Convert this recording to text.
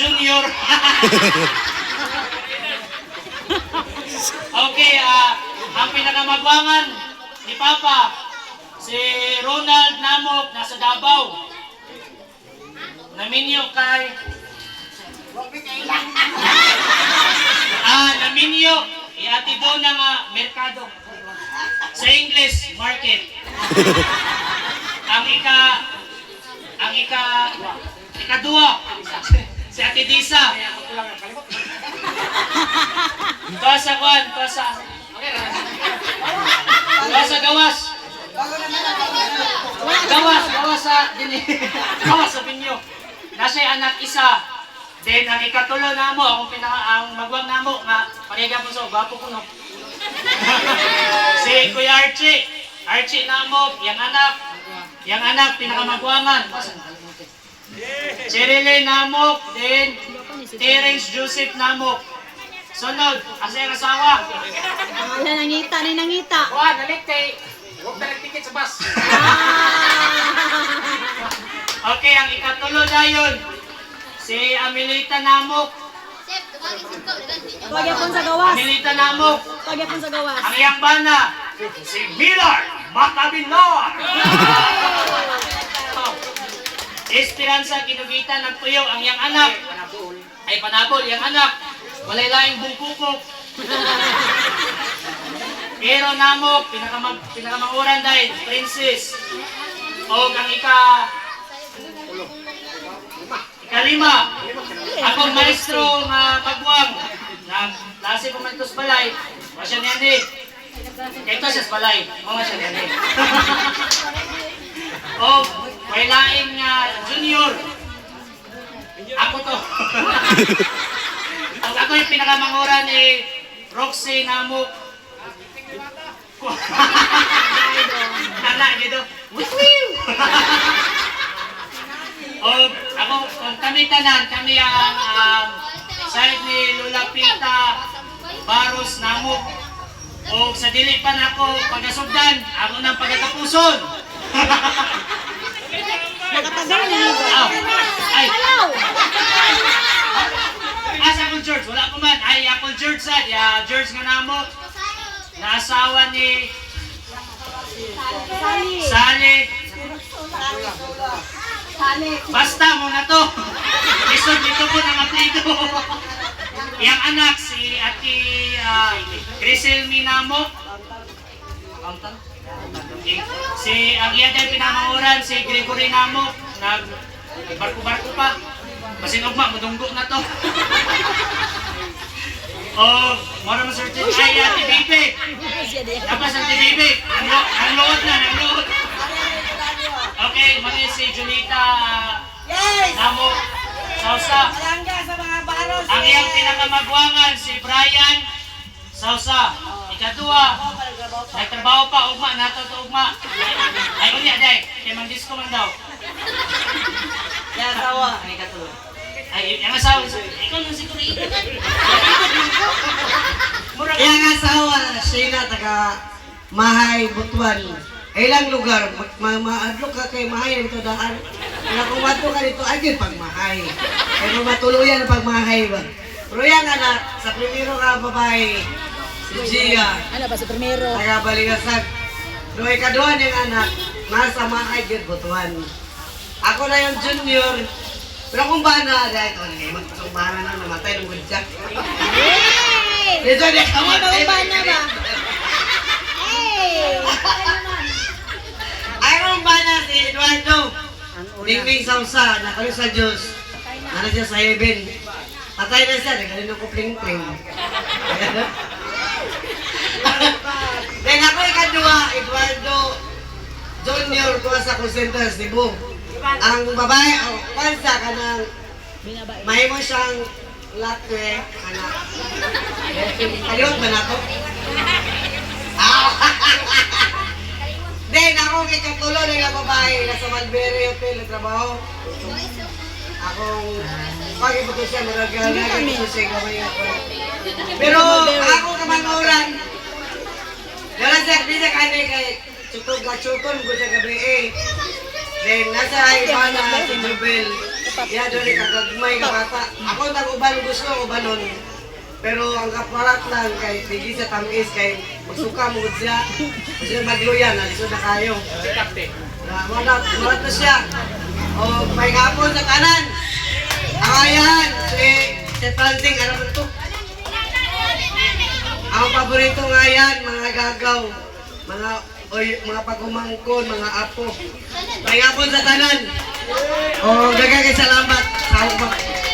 Junior. Okay, ang pinakamagwangan ni Papa, si Ronald Namok, nasa Davao. Naminyo kay... naminyo, iati doon ng merkado. Sa English, market. Ikadua, si Ate Disa. Tuwa sa gawas. Gawas sa pinyo. Nasa anak isa. Then ang ikatulo na mo, ang magwang na mo, nga pareha po sa gwapo ko no. Si Kuya Archie na mo, yung anak, pinakamagwangan. Cherilyn Namok, then Terence Joseph Namok. Sunod, asa yung asawa? Wala nangita. Wah, nalit kay, huwag na nagtikit sa bus. Okay, ang ikatulo na yun. Si Amelita Namok. Pagyapon sa gawas. Amelita Namok. Pagyapon sa gawas. Ang iyang bana, si Millard Matabinor. Esperanza Kinugitan ng Tuyo. Ang iyang anak, ay Panabol, iyang anak, walay laing bungkukok. Pero Namok, pinakamanguran dahil, Princess. O ang ikalima, akong maestro nga magwang, lasi ko man ito sa balay, masya niyan eh. Ito siya sa balay, masya niyan eh. O, may laing junior. Ako to. Ako yung pinakamanguran ni Roxy Namok. Anak dito. O, ako, kung kami tanan, kami ang side ni Lola Pita Baros Namok. O, sa dili pa na ako pagasugdan, ako nang pagkatapuson. Nakatagal na nito. Ay, Hello! asa akong church? Wala ko man. Ay, akong church sad. Church nga Namok. Na asawa ni Sally. Basta mo na to. Lisod dito po ng apelido. Yang anak si Ate Grisel Minamok. Si ang iya din pinamanguran si Gregory Namok. Barko-barko pa. Basin ugma, madunggo na to. Oh, mora mo search ay Ate Bibi. Tapos Ate Bibi. Ang load na, ang load. Okay, mali si Julita Namok Sausa. Ang iyang pinakamagwangan si Brian Sausa. Ikadua, nagtrabaho pa, ugma, nato to ugma. Ay, unya, day. Kaya mang-disco man daw. Yung asawa. Ay, ikatulo. Ay, yung asawa. Ikaw nang siguro ikot. Yung asawa, siya taga Mahay, Butuan. Ilang lugar, maadlo ka kay Mahay dito daan. Kung mato ka dito, ay pagmahay. Pero matuluyan ang pagmahay ba? Pero yan anak, sa primero ka babae, si Gia. Ano ba sa primero? Taga Baligasag. No, ikaduhan yung anak, nasa Mahay, Butuan. Ako na yung junior. Pero kung bana, dahil ito, magsumbahan na namatay ng gudyak. Hey! Dito, di ka Ay, matay. bana ba? Hey! Ayun ba na si Eduardo? Dingding Sausa, nakalo sa Diyos. Nana siya sa heaven. Patay na siya, nagaling ko pling-pling. Then ako ikadua, Eduardo Junior, kuha sa call center, Cebu. Ang babae, pansa ka ng mahimo siyang lakwe, anak. Ayun ba na to? Then ako ikatulo ng babae, nasa Malberry Hotel, nagtrabaho. Akong pag-ibuto siya, maragala, siya gamay ako. Pero ako kamanuran, dala siya, di siya kanya kay Chutog-chutog ko sa gabi eh. Then nasa iba na si Jubel. Iya, dali kagagmay ka bata. Ako nag-uban gusto, ubanon. Pero ang kaparat lang kay pigi sa tamis kay magsuka mo siya. Kasi magluyan, alisod na kayo. Marat na siya. O may hapon sa kanan. Ayan, si Francing, ano ba ito? Ang paborito nga yan, mga gagaw, mga pagumangkon, mga apo. May hapon sa kanan. O, gagagay salamat. Sa